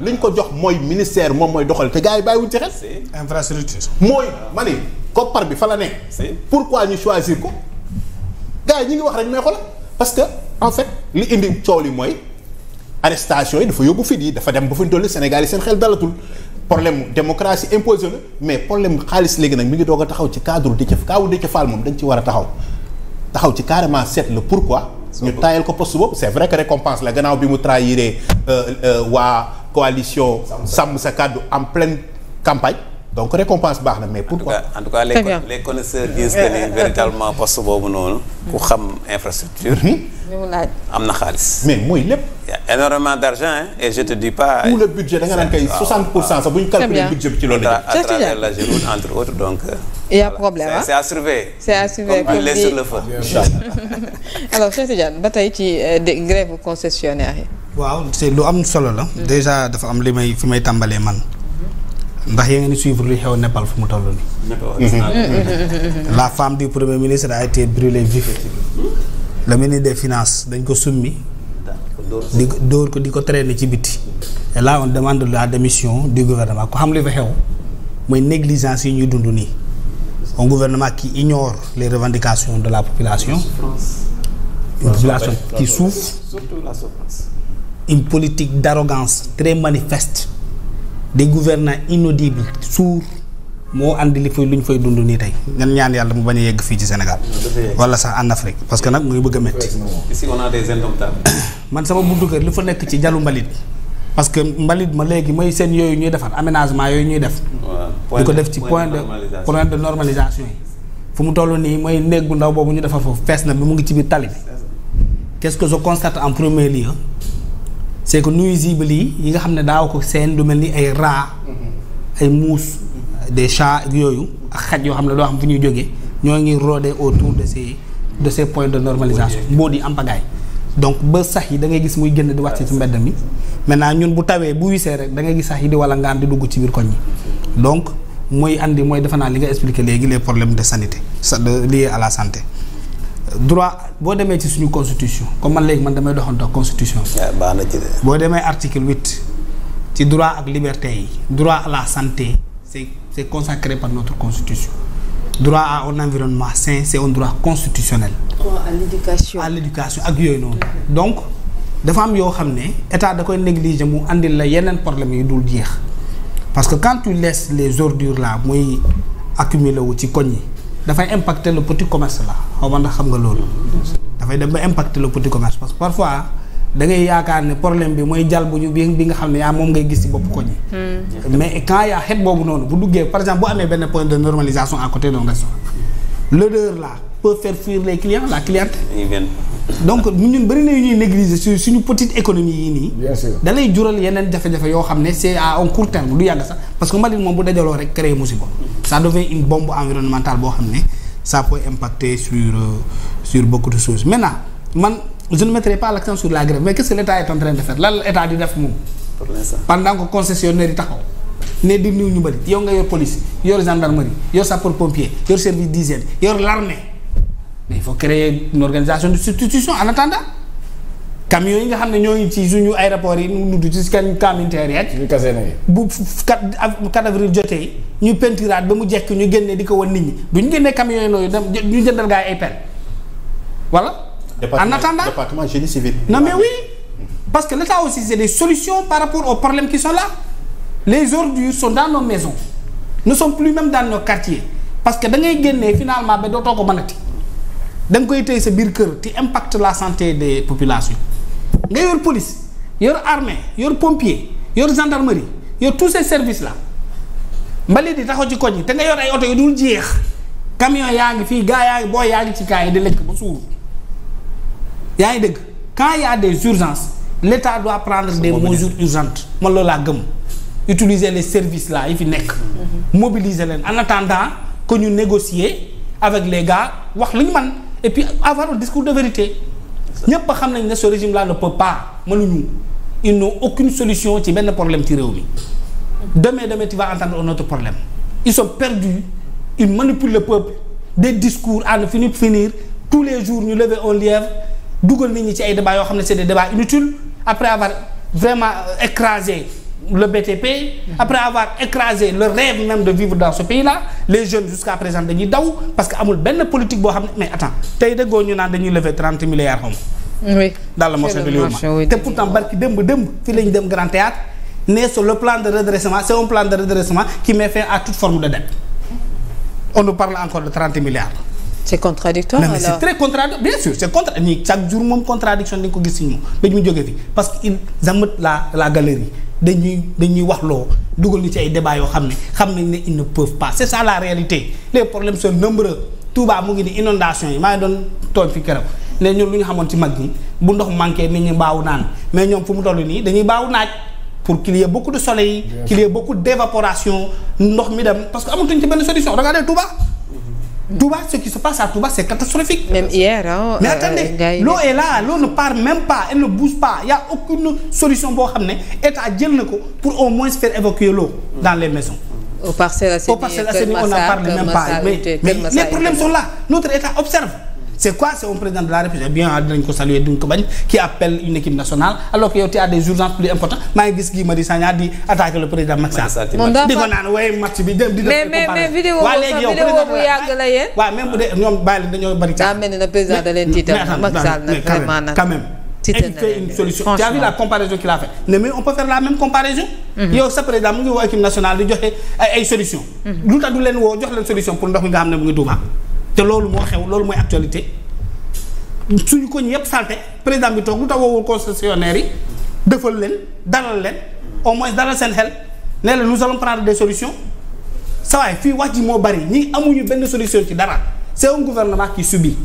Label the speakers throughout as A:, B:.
A: liñ ko jox mooy ministère moom mooy doxal te gars yi bàyyiwuñ ci xel.
B: infrastructure.
A: mooy ma ni koppar bi fa la nekk. pourquoi ñu choisir ko gars yi ñi ngi wax rek mais xoolal parce que en fait li indi coow li mooy arrestation yi dafa yóbbu fit yi dafa dem ba fu ñu toll Sénégal yi seen xel dalatul problème démocratie imposé na mais problème xaalis léegi nag mi ngi doog a taxaw ci cadre Déthié Fall moom dañ ci war a taxaw ci carrément seet le pourquoi. ñu taayal ko poste boobu c'est vrai que récompense la gannaaw bi mu trahiré waa coalition sàmm sa kàddu en pleine campagne donc récompense baax na mais pourquoi.
C: en tout cas les connaisseurs disent que ni véritablement poste boobu noonu. ku xam infrastructure. am na xaalis.
A: mais mooy lépp.
C: y a énormément d'argent hein, et je te dis pas.
A: tout le budget da nga naan kay 60% sax bu ñu calculer budget bi ci loolu
C: à travers la Géroute entre autres donc.
D: il y a problème ah
C: c'est à surveiller.
D: c'est à surveiller
C: comme l'huile sur le feu.
D: alors Cheikh Tidiane ba tey ci grève concessionnaire yi.
B: waaw c'est lu am solo la. déjà dafa am li may fi may tàmbalee man. ndax yaa ngi suivre li xew Népal fu mu toll nii. La femme du premier ministre a été brûlée vif. Le ministre des finances dañ ko summi. di dóor ko di ko traîner ci biti. et là on demande la démission du gouvernement ko xam li fa xew mooy négligence yi ñuy dund nii. un gouvernement qui ignore les revendications de la population. Une population qui souffre.
C: Surtout la souffrance.
B: Une politique d'arrogance très manifeste. Des gouvernants inaudibles sourds moo andi li fay lu ñu fay dund nii tey ñaan yàlla mu bañ a yegg fii ci Sénégal wala sax en Afrique parce que nag mu ngi bëgg a métti.
C: Ici on a des indomptables.
B: man sama buntu kër li fa nekk ci jalu mbalit parce que mbalit ma léegi mooy seen yooyu ñuy defar aménagement yooyu ñuy def. di ko def ci point de normalisation yi. fu mu toll nii mooy néeg bu ndaw boobu ñu defar foofu fees na bi mu ngi ci biir tali bi. qu'est-ce que je constate en premier lieu c'est que nuisibles yi nga xam ne daaw ko seen lu mel ni ay rats ay muus des chats yooyu ak xaj yoo xam ne doo xam fu ñuy jógee ñoo ngi rôder autour de ces points de normalisation mbóot yi am pagaille donc ba sax yi da ngay gis muy génn di wàcc ci mbedd mi maintenant ñun bu tawee bu wisee rek da ngay gis sax yi di wala ngaan di dugg ci biir koñ yi donc mooy andi mooy defe naa li nga expliqué léegi les problèmes de sanité liés à la santé droit boo demee ci suñu constitution comme man léegi man damay doxantoo constitution
C: baax na ci de.
B: boo demee article 8 ci droit ak liberté yi droit à la santé c'est consacré par notre constitution droit à un environnement sain c'est un droit constitutionnel.
D: droit à l'éducation
B: ak yooyu noonu. donc dafa am yoo xam ne état da koy négliger mu andil la yeneen problème yu dul jeex parce que quand tu laisses les ordures là muy accumuler wu ci koñ yi dafay impacter le petit commerce là xaw ma ndax xam nga loolu. dafay dem ba impacter le petit commerce parce que parfois da ngay yaakaar ne problème bi mooy jal bu ñu bi nga xam ne yaa moom ngay gis ci bopp koñ yi. mais quand yaa xet boobu noonu bu duggee par exemple bu amee benn point de normalisation à côté d'un restaurant l'odeur là peut faire fuir les clients la clientèle. donc ñun bëri na yu ñuy négliger suñu petite économie yi nii.
E: bien sûr
B: da lay jural yeneen jafe-jafe yoo xam ne c'est à un court terme du yàgg sax parce que mbalit moom bu dajaloo rek créer musiba. ça devient une bombe environnementale boo xam ne ça peut impacter sur beaucoup de choses maintenant man je ne mettrai pas l'accent sur la grève mais qu'est-ce que l'État est en train de faire lan la État di def moom.
C: pour l'instant
B: pendant que concessionnaire yi taxaw ne di niw ñu bëri yow nga yor police yor gendarmerie yor sapeur pompier yor service d'hygiène yor l'armée mais il faut créer une organisation de substitution en attendant camions yi nga xam ne ñoo ngi ci suñu aéroport yi nu nudd ci kan caminteer yeeg
E: ñu kase na
B: bu 4 avril jotee ñu pentiraat ba mu jekk ñu génnee di ko wan nit ñi du ñu génnee camions yi noonu dem ñu jëndal gaa yi ay pelle voilà. En attendant
A: département génie civil.
B: Non mais oui parce que l'État aussi c'est des solutions par rapport aux problèmes qui sont là les ordures sont dans nos maisons ne sont plus même dans nos quartiers parce que da ngay génnee finalement ba dootoo ko mënati da nga koy tey sa biir kër te impacte la santé des populations nga yor police yor armée yor pompier yor gendarmerie yor tous ces services là mbalit di taxaw ci koñ yi te nga yor ay oto yu dul jeex camion yaa ngi fii gaa yaa ngi booy yaa ngi ci kaa yi di lekk ba suur yaa ngi dëgg quand il y a des urgences l'État doit prendre des mesures urgentes man loolu laa gëm utiliser les services là yi fi nekk mobiliser leen en attendant que ñu négocier avec les gars wax lu ñu mën et puis avoir un discours de vérité ñépp a xam nañ ne ce régime là ne peut pas mënuñu ils n'ont aucune solution ci benn problème ci réew mi demain tu vas entendre un autre problème ils sont perdus ils manipulent le peuple des discours à ne finir tous les jours ñu lever un lièvre dugal nit ñi ci ay débats yoo xam ne c'est des débats inutiles après avoir vraiment écrasé le BTP, après avoir écrasé le rêve même de vivre dans ce pays-là, les jeunes jusqu'à présent dañuy daw parce que amul benn politique boo xam ne mais attends tey déggoo ñu naan dañuy lever 30 milliards xaw ma.
D: oui
B: dans le marché de l'humain. te pourtant barki démb fii la ñu dem Grand Théâtre ne sur le plan de redressement c'est un plan de redressement qui met fin à toute forme de dette. On nous parle encore de 30 milliards.
D: c'est contradictoire
B: mais c'est très contradictoire bien sûr c'est contra nii chaque jour moom contradiction dañ ko gis ci moom ba ñu jógee fi parce que ils ameutent la galerie dañuy wax loo dugal ni ci ay débats yoo xam nañ ne ils ne peuvent pas c'est ça la réalité les problèmes sont nombreux. Touba mu ngi ni inondation yi maa ngi doon tooñ fi keroog ne ñun lu ñu xamoon ci mag ñi bu ndox manqué nit ñi baawu naan mais ñoom fu mu toll nii dañuy baawu naaj pour qu'il y ait beaucoup de soleil qu'il y ait beaucoup d'évaporation ndox mi dem parce que amatuñ ci benn solution regardez Touba ce qui se passe à Touba c'est catastrophique.
D: Même hier
B: mais attendez l'eau est là l'eau ne part même pas elle ne bouge pas il y a aucune solution boo xam ne état jël na ko pour au moins faire évacuer l'eau dans les maisons.
D: Au Parcelles Assainies
B: on n'en parle même pas mais les problèmes sont là notre état observe. C'est quoi? C'est un président de la République bien dinañ ko saluer duñ ko bañ qui appelle une équipe nationale alors que yow tu as des urgences plus importantes maa ngi gis Guy Marius Sagna di attaquer le président Macky Sall di ko naan waaye match bi dem di def
D: mais vidéo bu yàgg la yéen
B: waaw même bu dee ñoom bàyyi la dañoo bari
D: daa mel ni le président da leen tiital Macky Sall nag vraiment nag
B: quand même il fait une solution tu as vu la comparaison qu'il a fait mais on peut faire la même comparaison yow sa président mu ngi woo équipe nationale di joxe ay solution lu tax du leen woo jox leen solution pour ndox mi nga xam ne mu ngi Touba te loolu moo xew loolu mooy actualité suñu ko ñu yëpp salté président bi toog lu tax woowul concessionnaire yi defal leen dalal leen au moins dalal seen xel ne la nous allons prendre des solutions sa waay fii wax ji moo bari ñi amuñu benn solution ci dara c'est un gouvernement qui subit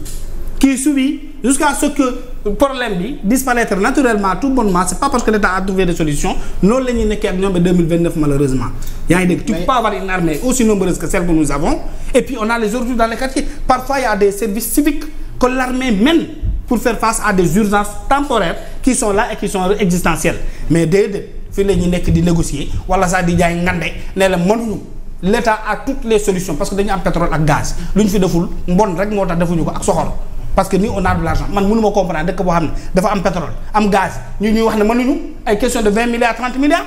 B: jusqu'à ce que problème bi disparaître naturellement tout bonnement c'est pas parce que l'État a trouvé des solutions noonu la ñuy nekkee ak ñoom ba 2029 malheureusement yaa ngi dégg tu peux pas avoir une armée aussi nombreuse que celle que nous avons et puis on a les ordures dans les quartiers parfois il y a des services civiques que l'armée mène pour faire face à des urgences temporaires qui sont là et qui sont existentielles mais déedéet fii la ñuy nekk di négocier wala sax di jaay ngande ne la mënuñu l'État a toutes les solutions parce que dañu am pétrole ak gaz lu ñu fi deful mbon rek moo tax defuñu ko ak soxor parce que ni on a de l'argent man mënu ma comprendre dëkk boo xam ne dafa am pétrole am gaz ñuy wax ne mënuñu ay question de 20 milliards 30 milliards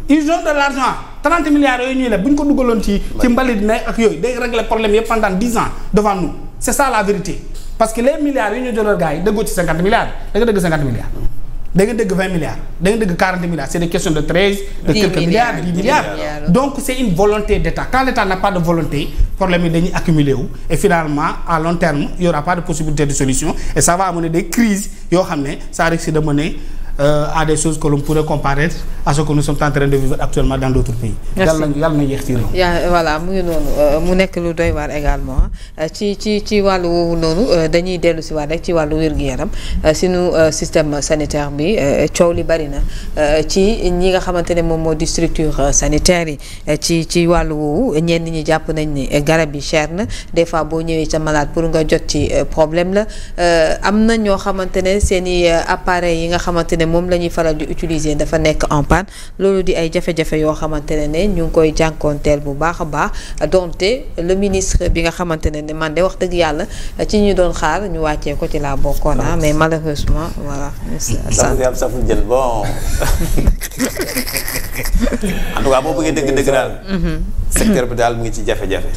B: ils ont de l'argent 30 milliards yooyu ñuy la bu ñu ko dugaloon ci mbalit ne ak yooyu day régler problème yëpp pendant 10 ans devant nous c'est ça la vérité parce que les milliards yi ñu jëloon gars yi déggoo ci 50 milliards da nga dégg 50 milliards da nga dégg 20 milliards da nga dégg 40 milliards c'est des questions de 13 de quelques milliards 10 milliards donc c'est une volonté d'État quand l'État n'a pas de volonté problème yi dañuy accumuler wu et finalement à long terme il y aura pas de possibilité de solution et ça va amener des crises yoo xam ne ça risque de mener à des choses que l'on pourrait comparer à ce que nous sommes en train de vivre actuellement dans d'autres pays. yàlla na yéex ci loolu.
D: voilà mu ngi noonu mu nekk lu doy waar également ci wàllu woowu noonu dañuy dellu si waat rek ci wàllu wér-gu-yaram sunu système sanitaire bi coow li bari na ci ñi nga xamante ne moom moo di structure sanitaire yi ci wàllu woowu ñenn ñi jàpp nañ ni garab yi cher na des fois boo ñëwee sa malade pour nga jot ci problème la am na ñoo xamante ne seen i appareils yi nga xamante ne moom la ñuy faral di utiliser dafa nekk en panne loolu di ay jafe-jafe yoo xamante ne ñu ngi koy jànkoonteel bu baax a baax donte le ministre bi nga xamante ne man de wax dëgg yàlla ci ñu doon xaar ñu wàccee ko ci laa bokkoon mais malheureusement voilà.
C: saful jën bon en tout cas boo bëggee dëgg-dëgg daal. secteur bi daal mu ngi ci jafe-jafe.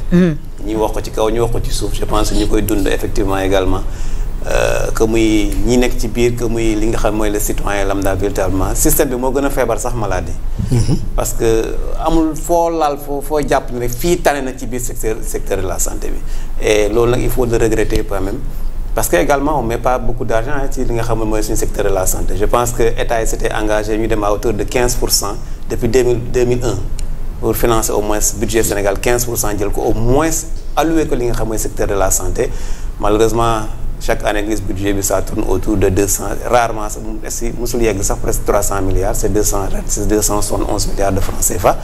C: ñi wax ko ci kaw ñu wax ko ci suuf je pense ñu koy dund effectivement également. que muy ñi nekk ci biir que muy li nga xam mooy le citoyen lambda véritablement système bi moo gën a feebar sax maladie. parce que amul foo laal foo jàpp ne fii tane na ci biir secteur de la santé bi et loolu nag il faut le regretter quand même parce que également on met pas beaucoup d'argent ci li nga xam mooy suñu secteur de la santé je pense que état yi s'était engagé ñu dem à hauteur de 15% depuis 2001 pour financer au moins budget Sénégal 15% jël ko au moins alloué ko li nga xam mooy secteur de la santé malheureusement. Chaque année gis budget bi ça tourne autour de 200 rarement si musul yegg sax presque 300 milliards c'est 271 milliards de francs CFA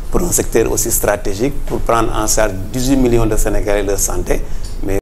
C: pour un secteur aussi stratégique pour prendre en charge 18 millions de Sénégalais de santé